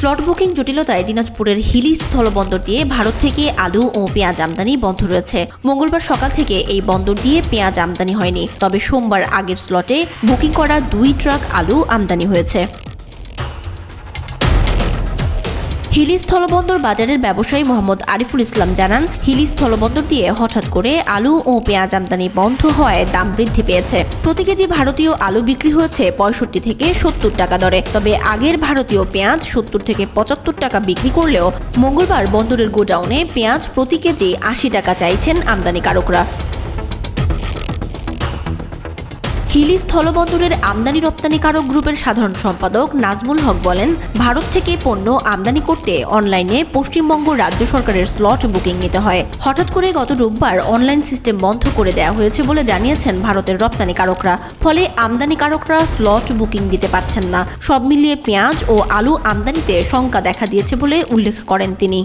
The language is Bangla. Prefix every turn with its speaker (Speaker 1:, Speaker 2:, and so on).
Speaker 1: স্লট বুকিং জটিলতায় দিনাজপুরের হিলি স্থলবন্দর দিয়ে ভারত থেকে আলু ও পেঁয়াজ আমদানি বন্ধ রয়েছে। মঙ্গলবার সকাল থেকে এই বন্দর দিয়ে পেঁয়াজ আমদানি হয়নি, তবে সোমবার আগের স্লটে বুকিং করা 2 ট্রাক আলু আমদানি হয়েছে। হিলি স্থলবন্দর বাজারের ব্যবসায়ী মোহাম্মদ আরিফুল ইসলাম জানান, হিলি স্থলবন্দর দিয়ে হঠাৎ করে আলু ও পেঁয়াজ আমদানি বন্ধ হওয়ায় দাম বৃদ্ধি পেয়েছে। প্রতি কেজি ভারতীয় আলু বিক্রি হয়েছে 65 থেকে 70 টাকা দরে, তবে আগের ভারতীয় পেঁয়াজ 70 থেকে 75 টাকা বিক্রি করলেও মঙ্গলবার বন্দরের গোডাউনে পেঁয়াজ প্রতি কেজি 80 টাকা চাইছেন আমদানিকারকরা। হিলি স্থলবন্দরের আমদানি রপ্তানিকারক গ্রুপের সাধারণ সম্পাদক নাজমুল হক বলেন, ভারত থেকে পণ্য আমদানি করতে অনলাইনে পশ্চিমবঙ্গ রাজ্য সরকারের স্লট বুকিং নিতে হয়। হঠাৎ করে গত রোববার অনলাইন সিস্টেম বন্ধ করে দেওয়া হয়েছে বলে জানিয়েছেন ভারতের রপ্তানিকারকরা। ফলে আমদানিকারকরা স্লট বুকিং দিতে পারছেন না। সব মিলিয়ে পেঁয়াজ ও আলু আমদানিতে শঙ্কা দেখা দিয়েছে বলে উল্লেখ করেন তিনি।